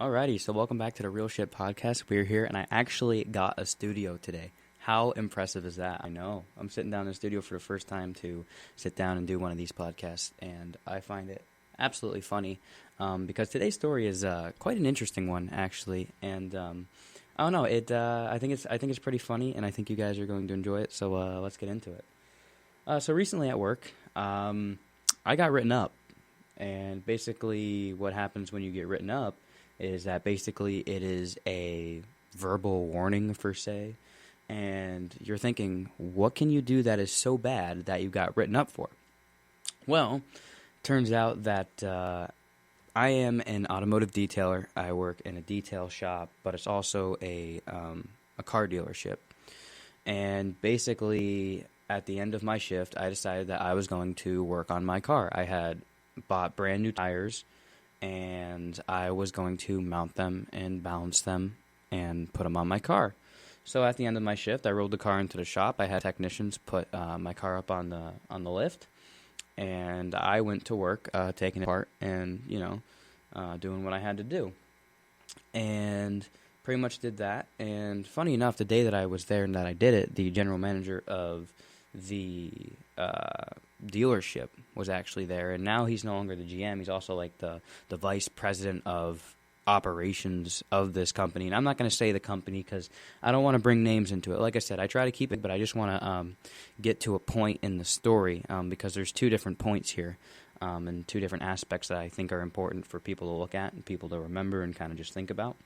Alrighty, so welcome back to the Real Shit Podcast. We're here, and I actually got a studio today. How impressive is that? I know. I'm sitting down in the studio for the first time to sit down and do one of these podcasts, and I find it absolutely funny because today's story is quite an interesting one, actually. And I don't know. I think it's pretty funny, and I think you guys are going to enjoy it. So let's get into it. So recently at work, I got written up, and basically what happens when you get written up is that basically it is a verbal warning, per se, and you're thinking, what can you do that is so bad that you got written up for? Well, turns out that I am an automotive detailer. I work in a detail shop, but it's also a car dealership. And basically, at the end of my shift, I decided that I was going to work on my car. I had bought brand new tires, and I was going to mount them and balance them and put them on my car. So at the end of my shift, I rolled the car into the shop. I had technicians put my car up on the lift, and I went to work taking it apart and doing what I had to do, and pretty much did that. And funny enough, the day that I was there and that I did it, the general manager of the dealership was actually there, and now he's no longer the GM. He's also like the vice president of operations of this company. And I'm not going to say the company because I don't want to bring names into it. Like I said, I try to keep it, but I just want to get to a point in the story because there's two different points here and two different aspects that I think are important for people to look at and people to remember and kind of just think about.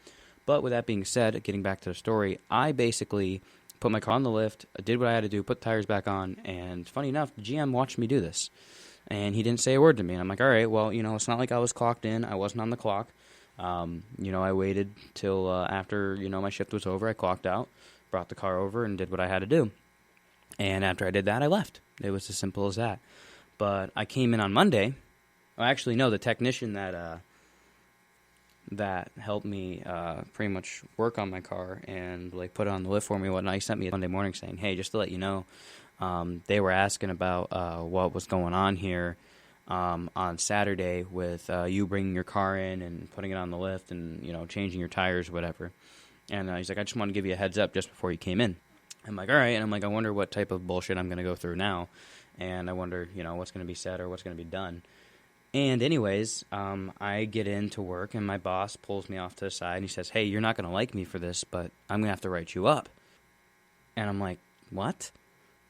But with that being said, getting back to the story, I basically put my car on the lift, did what I had to do, put the tires back on, and funny enough, the GM watched me do this. And he didn't say a word to me. And I'm like, all right, well, it's not like I was clocked in. I wasn't on the clock. I waited till after, my shift was over. I clocked out, brought the car over, and did what I had to do. And after I did that, I left. It was as simple as that. But I came in on Monday. Well, actually, no, the technician that helped me pretty much work on my car and put it on the lift for me and whatnot, he sent me a Monday morning saying, hey, just to let you know, they were asking about what was going on here on Saturday with you bringing your car in and putting it on the lift and, changing your tires or whatever. And he's like, I just want to give you a heads up just before you came in. I'm like, all right. And I'm like, I wonder what type of bullshit I'm going to go through now. And I wonder, what's going to be said or what's going to be done. And anyways, I get into work, and my boss pulls me off to the side, and he says, hey, you're not going to like me for this, but I'm going to have to write you up. And I'm like, what?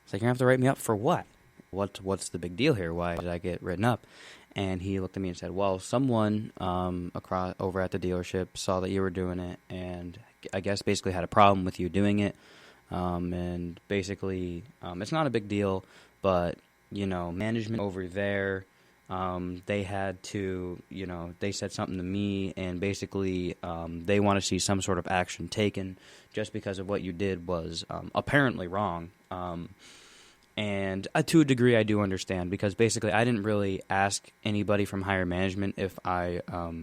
It's like, you're going to have to write me up for what? What's the big deal here? Why did I get written up? And he looked at me and said, well, someone over at the dealership saw that you were doing it, and I guess basically had a problem with you doing it. And basically, it's not a big deal, but, management over there, they had to, they said something to me, and basically they want to see some sort of action taken just because of what you did was apparently wrong. And to a degree I do understand, because basically I didn't really ask anybody from higher management if I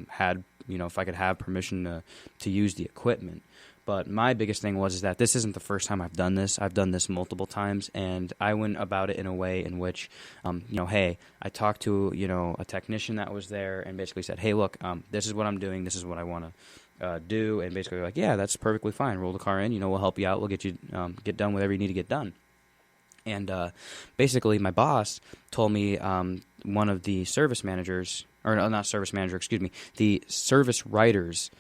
had, if I could have permission to use the equipment. But my biggest thing was that this isn't the first time I've done this. I've done this multiple times, and I went about it in a way in which, hey, I talked to, a technician that was there and basically said, hey, look, this is what I'm doing. This is what I want to do. And basically like, yeah, that's perfectly fine. Roll the car in. We'll help you out. We'll get you get done whatever you need to get done. And basically my boss told me one of the service managers, or not service manager, excuse me, the service writers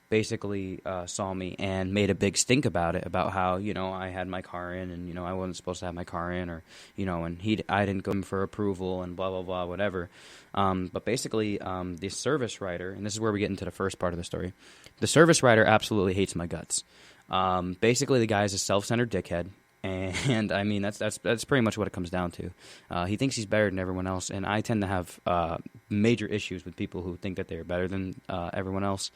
basically saw me and made a big stink about it, about how, I had my car in and, I wasn't supposed to have my car in, or, and I didn't go in for approval and blah, blah, blah, whatever. But basically, the service writer, and this is where we get into the first part of the story, the service writer absolutely hates my guts. Basically, the guy is a self-centered dickhead. And I mean, that's pretty much what it comes down to. He thinks he's better than everyone else, and I tend to have major issues with people who think that they're better than everyone else.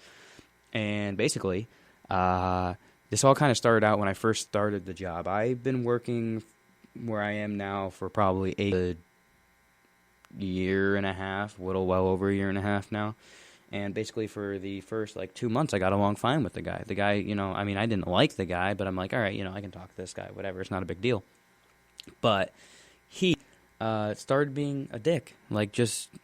And basically, this all kind of started out when I first started the job. I've been working where I am now for probably a year and a half, well over a year and a half now. And basically for the first 2 months, I got along fine with the guy. The guy, I mean, I didn't like the guy, but I'm like, all right, I can talk to this guy, whatever. It's not a big deal. But he started being a dick.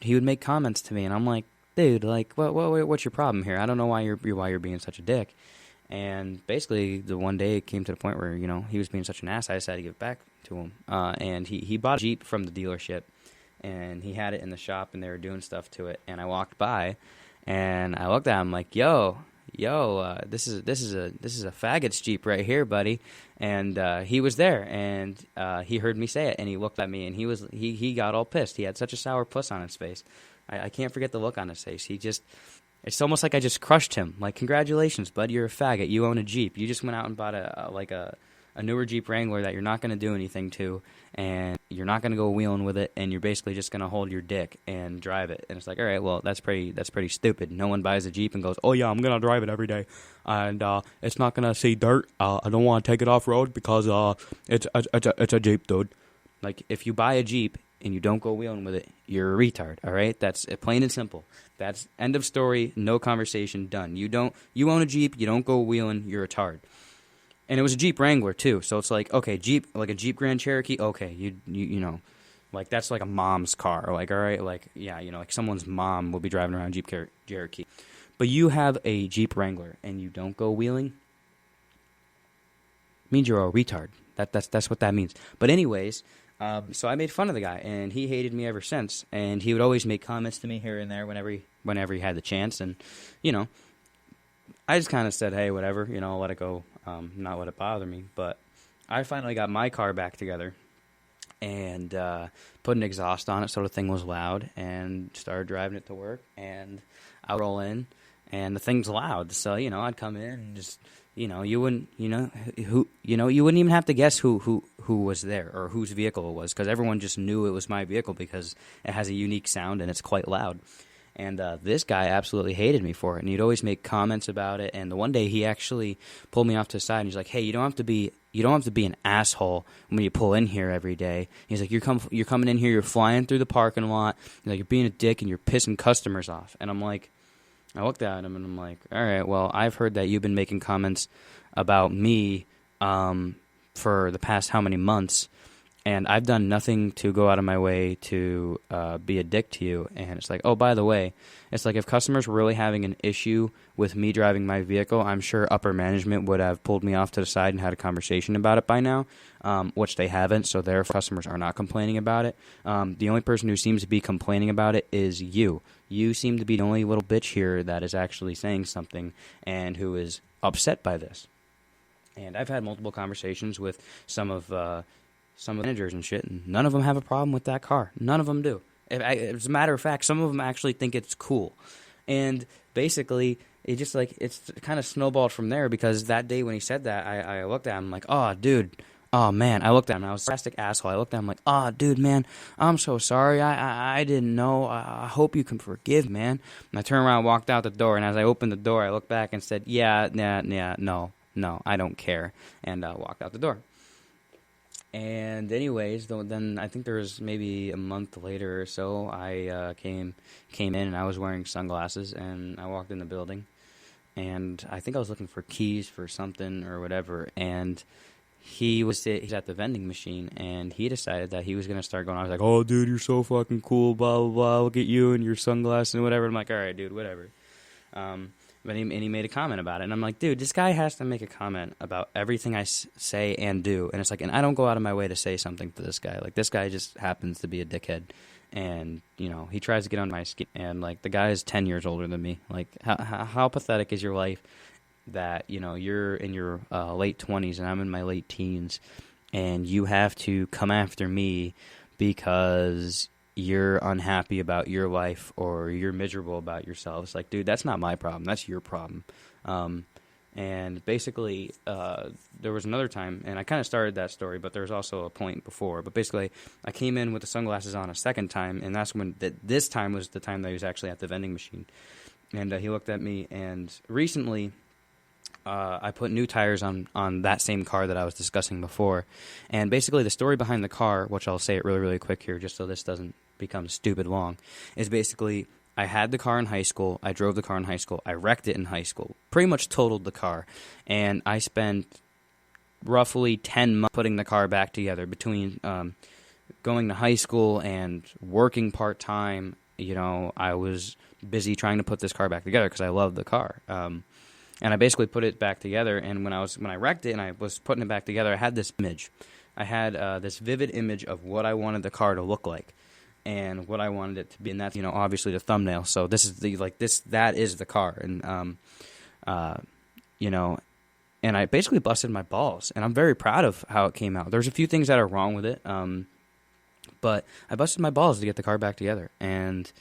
He would make comments to me, and I'm like, dude, like, what's your problem here? I don't know why you're being such a dick. And basically, the one day it came to the point where, you know, he was being such an ass, I decided to give it back to him. And he bought a Jeep from the dealership, and he had it in the shop, and they were doing stuff to it. And I walked by, and I looked at him like, yo, this is a faggot's Jeep right here, buddy. And he was there, and he heard me say it, and he looked at me, and he got all pissed. He had such a sour puss on his face. I can't forget the look on his face. It's almost like I just crushed him. Like, congratulations, bud, you're a faggot. You own a Jeep. You just went out and bought a newer Jeep Wrangler that you're not going to do anything to, and you're not going to go wheeling with it, and you're basically just going to hold your dick and drive it. And it's like, all right, well, that's pretty stupid. No one buys a Jeep and goes, oh yeah, I'm going to drive it every day, and it's not going to see dirt. I don't want to take it off road because it's a Jeep, dude. Like, if you buy a Jeep and you don't go wheeling with it, you're a retard, all right? That's plain and simple. That's end of story, no conversation, done. You own a Jeep, you don't go wheeling, you're a tard. And it was a Jeep Wrangler, too, so it's like, okay, Jeep, like a Jeep Grand Cherokee, okay, you know, like, that's like a mom's car, like, all right, like, yeah, you know, like someone's mom will be driving around a Jeep Cherokee. But you have a Jeep Wrangler and you don't go wheeling, means you're a retard. That's what that means. But anyways, so I made fun of the guy, and he hated me ever since. And he would always make comments to me here and there whenever he had the chance. And, you know, I just kind of said, hey, whatever, you know, I'll let it go, not let it bother me. But I finally got my car back together and put an exhaust on it so the thing was loud, and started driving it to work. And I would roll in, and the thing's loud. So, you know, I'd come in and just... You know, you wouldn't even have to guess who was there or whose vehicle it was, because everyone just knew it was my vehicle because it has a unique sound and it's quite loud. And this guy absolutely hated me for it, and he'd always make comments about it. And the one day he actually pulled me off to the side, and he's like, "Hey, you don't have to be an asshole when you pull in here every day." He's like, "You're coming in here, you're flying through the parking lot, you're being a dick, and you're pissing customers off." And I'm like. I looked at him and I'm like, all right, well, I've heard that you've been making comments about me for the past how many months, and I've done nothing to go out of my way to be a dick to you. And it's like, oh, by the way, it's like if customers were really having an issue with me driving my vehicle, I'm sure upper management would have pulled me off to the side and had a conversation about it by now, which they haven't, so their customers are not complaining about it. The only person who seems to be complaining about it is you. You seem to be the only little bitch here that is actually saying something and who is upset by this. And I've had multiple conversations with some of the managers and shit, and none of them have a problem with that car. None of them do. As a matter of fact, some of them actually think it's cool. And basically, it just like it's kind of snowballed from there, because that day when he said that, I looked at him like, oh, dude. Oh, man, I looked at him. I was a sarcastic asshole. I looked at him like, oh, dude, man, I'm so sorry. I didn't know. I hope you can forgive, man. And I turned around and walked out the door, and as I opened the door, I looked back and said, yeah, no, I don't care, and walked out the door. And anyways, then I think there was maybe a month later or so, I came in, and I was wearing sunglasses, and I walked in the building, and I think I was looking for keys for something or whatever, and he's at the vending machine, and he decided that he was going to start going. I was like, oh, dude, you're so fucking cool, blah, blah, blah, look at you and your sunglasses and whatever. I'm like, all right, dude, whatever. But he made a comment about it, and I'm like, dude, this guy has to make a comment about everything I say and do. And it's like, and I don't go out of my way to say something to this guy. Like, this guy just happens to be a dickhead, and, you know, he tries to get on my skin. And, like, the guy is 10 years older than me. Like, how pathetic is your life that, you know, you're in your late 20s and I'm in my late teens, and you have to come after me because you're unhappy about your life or you're miserable about yourself. It's like, dude, that's not my problem. That's your problem. And basically, there was another time, and I kind of started that story, but there was also a point before. But basically, I came in with the sunglasses on a second time, and that's when this time was the time that he was actually at the vending machine. And he looked at me, and recently I put new tires on that same car that I was discussing before. And basically the story behind the car, which I'll say it really, really quick here just so this doesn't become stupid long, is basically I had the car in high school. I drove the car in high school. I wrecked it in high school. Pretty much totaled the car. And I spent roughly 10 months putting the car back together between going to high school and working part-time. You know, I was busy trying to put this car back together because I love the car. And I basically put it back together, and when I wrecked it and I was putting it back together, I had this image. I had this vivid image of what I wanted the car to look like and what I wanted it to be, and that's, obviously the thumbnail. So this is that is the car, and and I basically busted my balls, and I'm very proud of how it came out. There's a few things that are wrong with it, but I busted my balls to get the car back together, and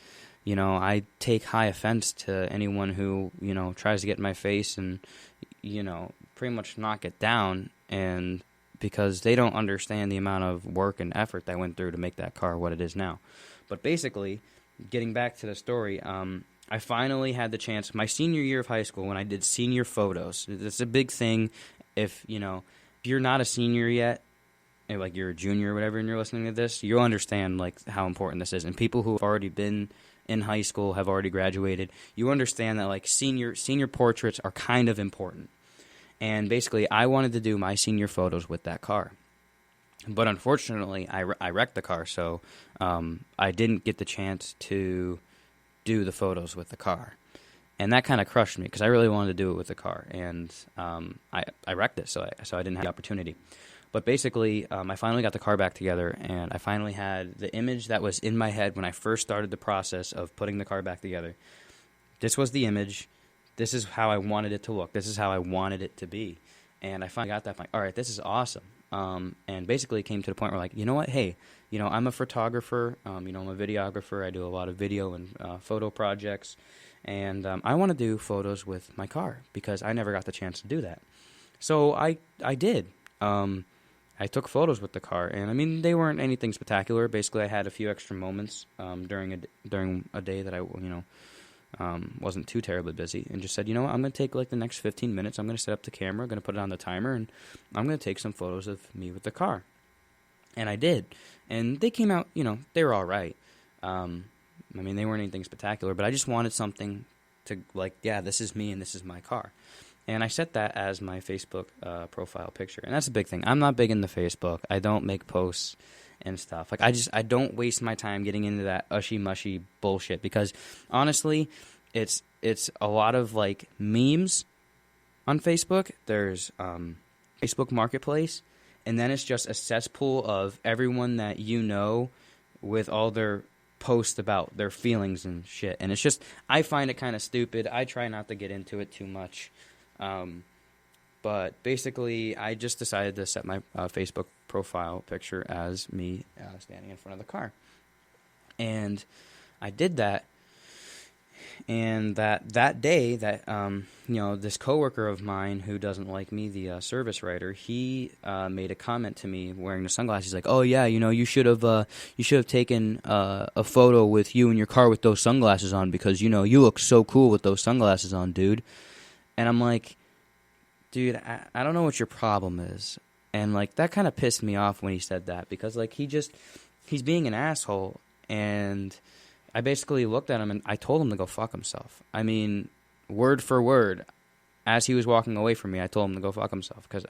I take high offense to anyone who, tries to get in my face and, pretty much knock it down, and because they don't understand the amount of work and effort that went through to make that car what it is now. But basically, getting back to the story, I finally had the chance, my senior year of high school, when I did senior photos. It's a big thing if you're not a senior yet, and like you're a junior or whatever, and you're listening to this, you'll understand like how important this is. And people who have already been in high school, have already graduated, you understand that like senior portraits are kind of important. And basically, I wanted to do my senior photos with that car. But unfortunately, I wrecked the car, so I didn't get the chance to do the photos with the car. And that kind of crushed me, because I really wanted to do it with the car. And I wrecked it, so I didn't have the opportunity. But basically, I finally got the car back together, and I finally had the image that was in my head when I first started the process of putting the car back together. This was the image. This is how I wanted it to look. This is how I wanted it to be. And I finally got that. All right, this is awesome. And basically it came to the point where, like, you know what? Hey, I'm a photographer. I'm a videographer. I do a lot of video and photo projects. And I want to do photos with my car because I never got the chance to do that. So I did. I took photos with the car, and I mean, they weren't anything spectacular. Basically, I had a few extra moments during a day that I wasn't too terribly busy, and just said, I'm going to take like the next 15 minutes. I'm going to set up the camera, I'm going to put it on the timer, and I'm going to take some photos of me with the car. And I did, and they came out. They were all right. I mean, they weren't anything spectacular, but I just wanted something to like, yeah, this is me and this is my car. And I set that as my Facebook profile picture. And that's a big thing. I'm not big into Facebook. I don't make posts and stuff. Like, I don't waste my time getting into that ushy-mushy bullshit. Because, honestly, it's a lot of, like, memes on Facebook. There's Facebook Marketplace. And then it's just a cesspool of everyone that with all their posts about their feelings and shit. And it's just, I find it kind of stupid. I try not to get into it too much. But basically, I just decided to set my Facebook profile picture as me standing in front of the car. And I did that. And that day, this coworker of mine who doesn't like me, the service writer, he made a comment to me wearing the sunglasses. He's like, "Oh yeah, you should have taken a photo with you in your car with those sunglasses on because you look so cool with those sunglasses on, dude." And I'm like, dude, I don't know what your problem is. And, like, that kind of pissed me off when he said that because, like, he's being an asshole. And I basically looked at him and I told him to go fuck himself. I mean, word for word, as he was walking away from me, I told him to go fuck himself because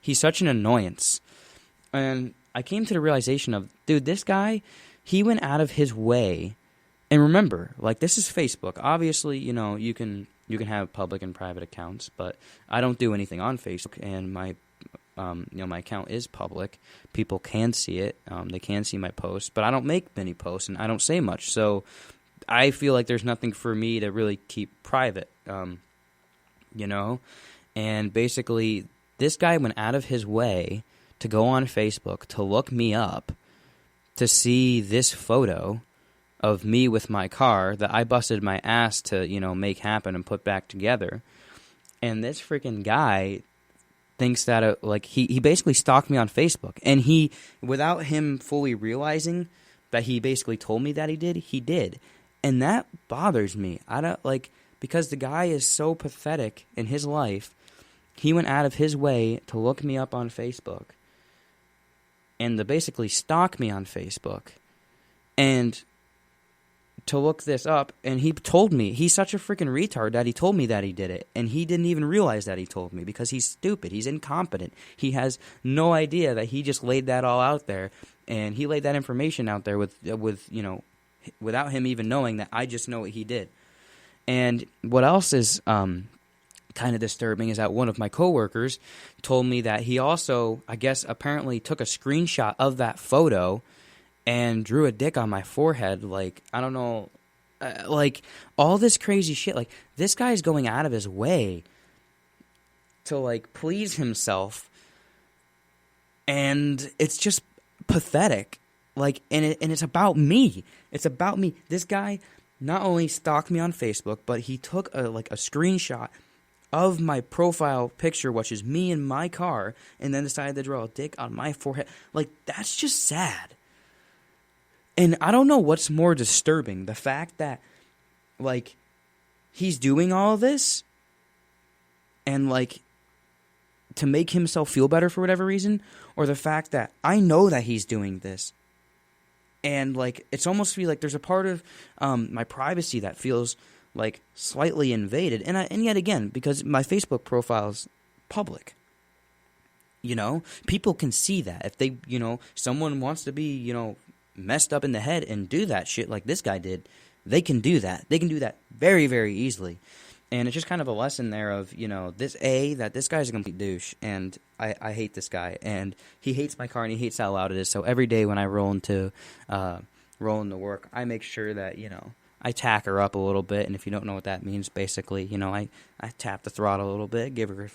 he's such an annoyance. And I came to the realization of, dude, this guy, he went out of his way. And remember, like, this is Facebook. Obviously, you can have public and private accounts, but I don't do anything on Facebook, and my account is public. People can see it. They can see my posts, but I don't make many posts, and I don't say much. So I feel like there's nothing for me to really keep private, And basically, this guy went out of his way to go on Facebook, to look me up, to see this photo of me with my car that I busted my ass to, make happen and put back together. And this freaking guy thinks that, he basically stalked me on Facebook. And he, without him fully realizing that he basically told me that he did. And that bothers me. Because the guy is so pathetic in his life, he went out of his way to look me up on Facebook. And to basically stalk me on Facebook. And to look this up, and he told me, he's such a freaking retard that he told me that he did it, and he didn't even realize that he told me because he's stupid, he's incompetent, he has no idea that he just laid that all out there, and he laid that information out there with without him even knowing that I just know what he did. And what else is kind of disturbing is that one of my coworkers told me that he also, I guess, apparently took a screenshot of that photo and drew a dick on my forehead. Like, I don't know, like all this crazy shit. Like, this guy's going out of his way to like please himself, and it's just pathetic. Like, and it's about me. It's about me. This guy not only stalked me on Facebook, but he took a screenshot of my profile picture, which is me in my car, and then decided to draw a dick on my forehead. Like, that's just sad. And I don't know what's more disturbing, the fact that, like, he's doing all of this and, like, to make himself feel better for whatever reason, or the fact that I know that he's doing this. And, like, it's almost feel like there's a part of my privacy that feels, like, slightly invaded. And yet again, because my Facebook profile is public. You know? People can see that. If they, you know, someone wants to be, you know, messed up in the head and do that shit like this guy did, they can do that. They can do that very, very easily. And it's just kind of a lesson there of, you know, that this guy's a complete douche, and I hate this guy, and he hates my car, and he hates how loud it is. So every day when I roll into work, I make sure that, you know, I tack her up a little bit. And if you don't know what that means, basically, you know, I tap the throttle a little bit, give her a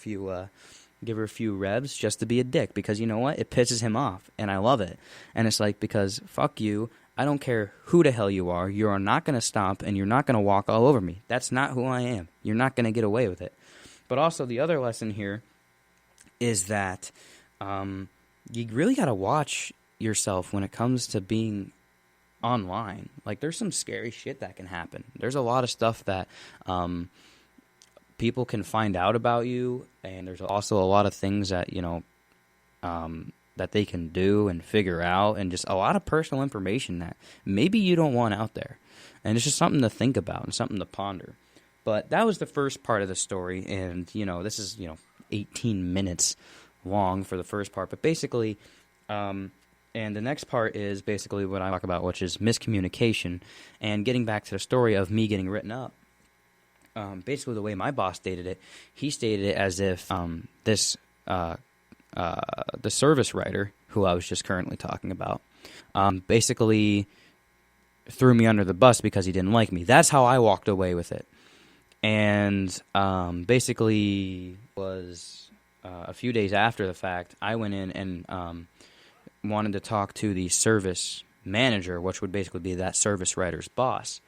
few revs just to be a dick, because you know what? It pisses him off, and I love it. And it's like, because fuck you. I don't care who the hell you are. You are not going to stop, and you're not going to walk all over me. That's not who I am. You're not going to get away with it. But also, the other lesson here is that you really got to watch yourself when it comes to being online. Like, there's some scary shit that can happen. There's a lot of stuff that people can find out about you, and there's also a lot of things that, you know, that they can do and figure out, and just a lot of personal information that maybe you don't want out there. And it's just something to think about and something to ponder. But that was the first part of the story, and, you know, this is, you know, 18 minutes long for the first part. But basically, and the next part is basically what I talk about, which is miscommunication, and getting back to the story of me getting written up. Basically, the way my boss stated it, he stated it as if the service writer, who I was just currently talking about, basically threw me under the bus because he didn't like me. That's how I walked away with it. And basically was a few days after the fact, I went in and wanted to talk to the service manager, which would basically be that service writer's boss.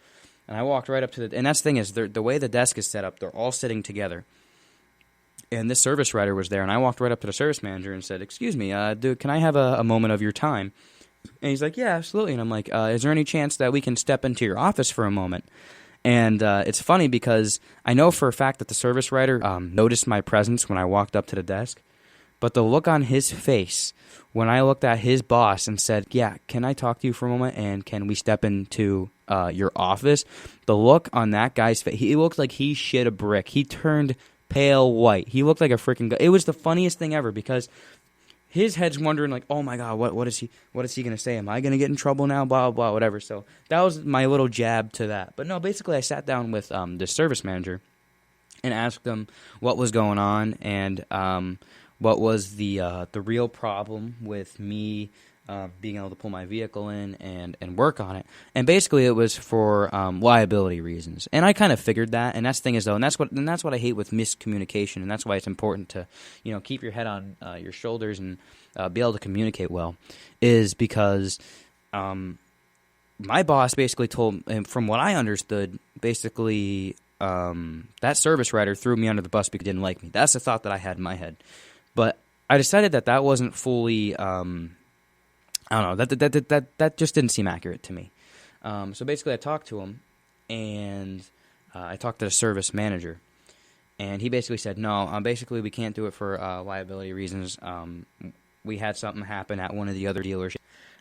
And I walked right up to and that's the thing is, the way the desk is set up, they're all sitting together. And this service writer was there, and I walked right up to the service manager and said, "Excuse me, dude, can I have a moment of your time?" And he's like, "Yeah, absolutely." And I'm like, "Is there any chance that we can step into your office for a moment?" And it's funny because I know for a fact that the service writer noticed my presence when I walked up to the desk, but the look on his face when I looked at his boss and said, "Yeah, can I talk to you for a moment, and can we step into your office?" The look on that guy's face, he looked like he shit a brick. He turned pale white. He looked like a freaking guy. It was the funniest thing ever, because his head's wondering, like, oh my god, what is he gonna say? Am I gonna get in trouble now? Blah blah blah, whatever. So that was my little jab to that. But no, basically I sat down with the service manager and asked him what was going on, and what was the real problem with me being able to pull my vehicle in and work on it. And basically it was for liability reasons. And I kind of figured that, and that's the thing is, though, and that's what I hate with miscommunication, and that's why it's important to, you know, keep your head on your shoulders and be able to communicate well, is because my boss basically told, and from what I understood, basically that service writer threw me under the bus because he didn't like me. That's the thought that I had in my head. But I decided that wasn't fully I don't know, that just didn't seem accurate to me. So basically I talked to him, and I talked to the service manager, and he basically said, no, basically we can't do it for liability reasons. We had something happen at one of the other dealerships,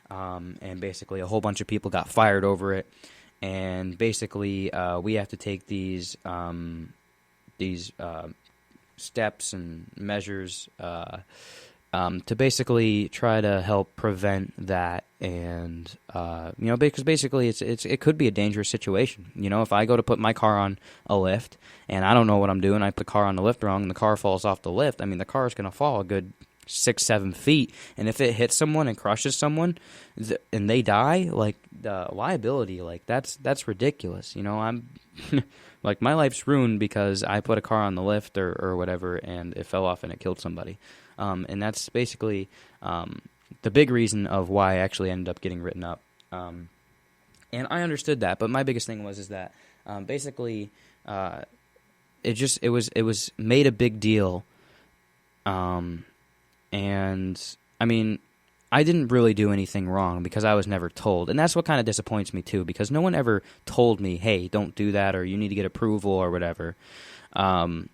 and basically a whole bunch of people got fired over it, and basically we have to take these steps and measures to basically try to help prevent that. And because basically it could be a dangerous situation. If I go to put my car on a lift and I don't know what I'm doing, I put the car on the lift wrong and the car falls off the lift. I mean, the car is going to fall a good 6-7 feet, and if it hits someone and crushes someone and they die, like, the liability, like, that's ridiculous. I'm like, my life's ruined because I put a car on the lift or whatever and it fell off and it killed somebody. And that's basically the big reason of why I actually ended up getting written up. And I understood that, but my biggest thing was that basically it was made a big deal. And I mean, I didn't really do anything wrong because I was never told. And that's what kind of disappoints me too, because no one ever told me, hey, don't do that, or you need to get approval or whatever.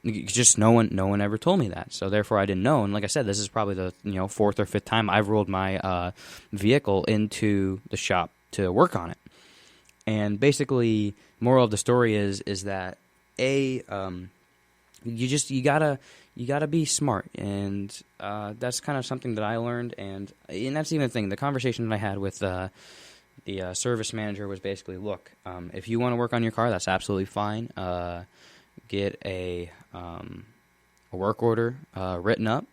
Just no one ever told me that. So therefore I didn't know. And like I said, this is probably the fourth or fifth time I've rolled my vehicle into the shop to work on it. And basically, moral of the story is that you gotta be smart, and that's kind of something that I learned, and that's even the thing. The conversation that I had with the service manager was basically, look, if you want to work on your car, that's absolutely fine. Get a work order written up,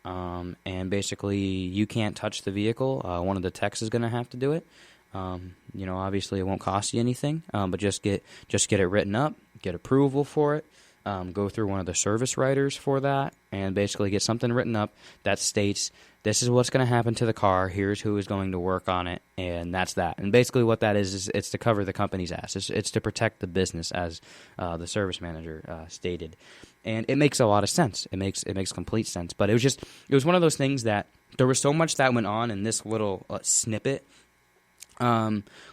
and basically you can't touch the vehicle. One of the techs is going to have to do it. Obviously it won't cost you anything, but just get it written up, get approval for it. Go through one of the service writers for that, and basically get something written up that states, this is what's going to happen to the car, here's who is going to work on it, and that's that. And basically what that is it's to cover the company's ass. It's to protect the business, as the service manager stated. And it makes a lot of sense. It makes complete sense. But it was one of those things that there was so much that went on in this little snippet,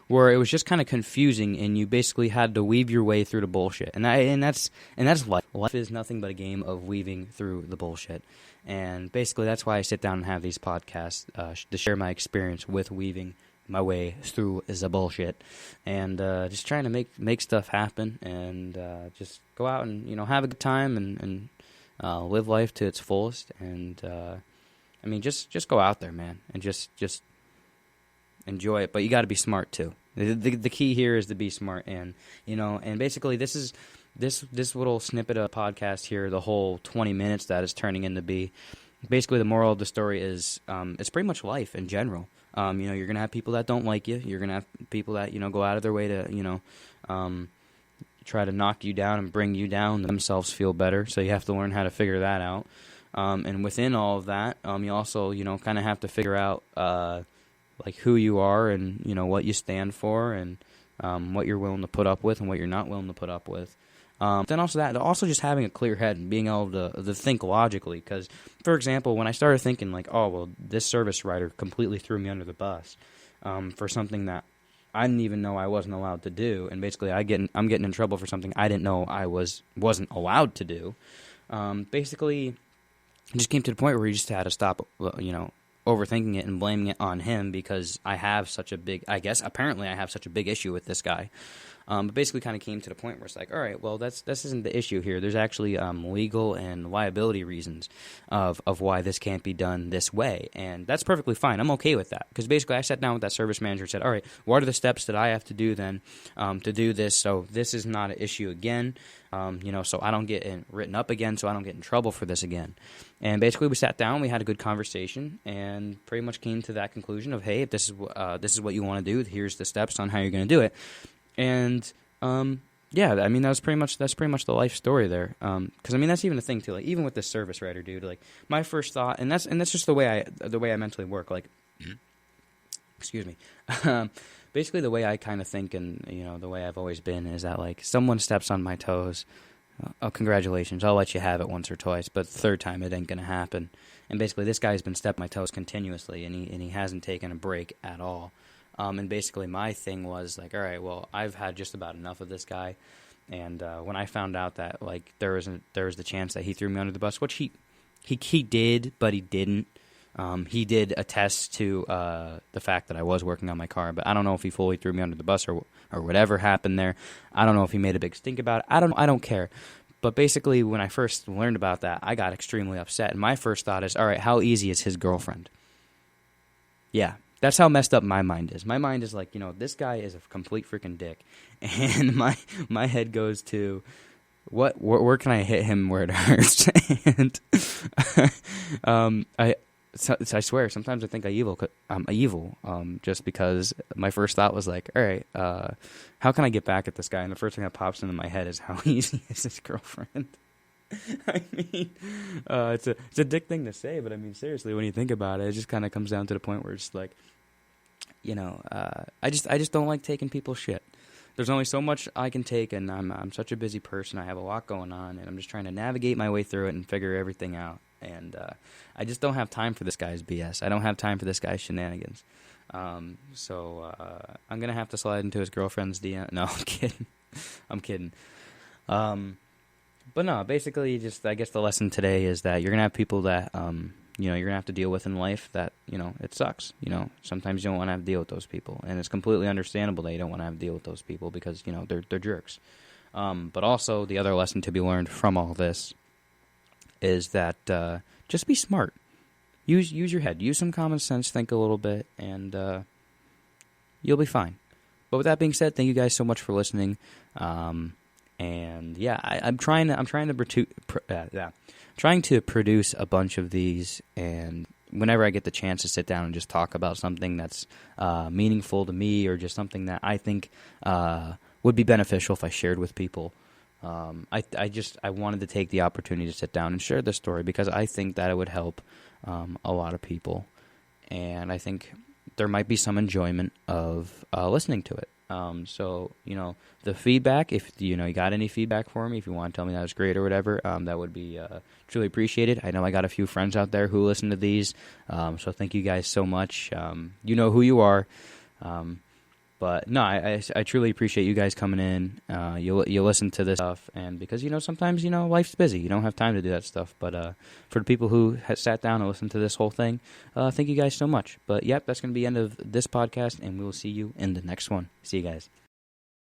where it was just kind of confusing, and you basically had to weave your way through the bullshit, and that's life. Life is nothing but a game of weaving through the bullshit, and basically that's why I sit down and have these podcasts to share my experience with weaving my way through the bullshit, and just trying to make stuff happen, and just go out and have a good time and live life to its fullest, and I mean just go out there, man, and just enjoy it, but you got to be smart too. The key here is to be smart, and and basically this little snippet of podcast here, the whole 20 minutes that is turning into be, basically the moral of the story is it's pretty much life in general. You're gonna have people that don't like you. You're gonna have people that go out of their way to try to knock you down and bring you down, themselves feel better. So you have to learn how to figure that out. And within all of that, you also kind of have to figure out like who you are, and what you stand for, and what you're willing to put up with and what you're not willing to put up with. Then also just having a clear head and being able to think logically. Because, for example, when I started thinking like, oh well, this service writer completely threw me under the bus for something that I didn't even know I wasn't allowed to do, and basically I'm getting in trouble for something I didn't know I wasn't allowed to do. Basically, it just came to the point where you just had to stop, overthinking it and blaming it on him, because I have such a big issue with this guy. But basically kind of came to the point where it's like, all right, well, this isn't the issue here. There's actually legal and liability reasons of why this can't be done this way, and that's perfectly fine. I'm okay with that, because basically I sat down with that service manager and said, all right, what are the steps that I have to do then to do this so this is not an issue again, so I don't get written up again, so I don't get in trouble for this again. And basically we sat down, we had a good conversation, and pretty much came to that conclusion of, hey, if this is what you want to do, here's the steps on how you're going to do it. And yeah, I mean that's pretty much the life story there. Because I mean that's even the thing too. Like even with this service writer dude, like my first thought, and that's just the way I mentally work. Like, excuse me. Basically, the way I kind of think, and the way I've always been, is that like someone steps on my toes, oh, congratulations, I'll let you have it once or twice, but the third time it ain't gonna happen. And basically, this guy's been stepping my toes continuously, and he hasn't taken a break at all. And basically my thing was like, all right, well, I've had just about enough of this guy. And when I found out that like there was the chance that he threw me under the bus, which he did, but he didn't. He did attest to the fact that I was working on my car, but I don't know if he fully threw me under the bus or whatever happened there. I don't know if he made a big stink about it. I don't care. But basically, when I first learned about that, I got extremely upset. And my first thought is, all right, how easy is his girlfriend? Yeah, that's how messed up my mind is. My mind is like, this guy is a complete freaking dick. And my head goes to, where can I hit him where it hurts? And I swear, sometimes I think I'm evil, just because my first thought was like, all right, how can I get back at this guy? And the first thing that pops into my head is, how easy is his girlfriend? I mean, it's a dick thing to say, but I mean, seriously, when you think about it, it just kind of comes down to the point where it's like, I just don't like taking people's shit. There's only so much I can take, and I'm such a busy person. I have a lot going on, and I'm just trying to navigate my way through it and figure everything out. And I just don't have time for this guy's BS. I don't have time for this guy's shenanigans. So I'm gonna have to slide into his girlfriend's DM. No, I'm kidding. I'm kidding. But no, basically, just I guess the lesson today is that you're gonna have people that you're gonna have to deal with in life that it sucks. Sometimes you don't want to have to deal with those people, and it's completely understandable that you don't want to have to deal with those people because they're jerks. But also the other lesson to be learned from all this is that just be smart. Use your head. Use some common sense. Think a little bit, and you'll be fine. But with that being said, thank you guys so much for listening. And yeah, I'm trying to produce a bunch of these, and whenever I get the chance to sit down and just talk about something that's meaningful to me, or just something that I think would be beneficial if I shared with people, I wanted to take the opportunity to sit down and share this story because I think that it would help a lot of people, and I think there might be some enjoyment of listening to it. So, the feedback, if you got any feedback for me, if you want to tell me that was great or whatever, that would be truly appreciated. I know I got a few friends out there who listen to these, so thank you guys so much. You know who you are. But no, I truly appreciate you guys coming in. You listen to this stuff, and because sometimes life's busy, you don't have time to do that stuff. But for the people who have sat down and listened to this whole thing, thank you guys so much. But yep, that's going to be the end of this podcast, and we will see you in the next one. See you guys.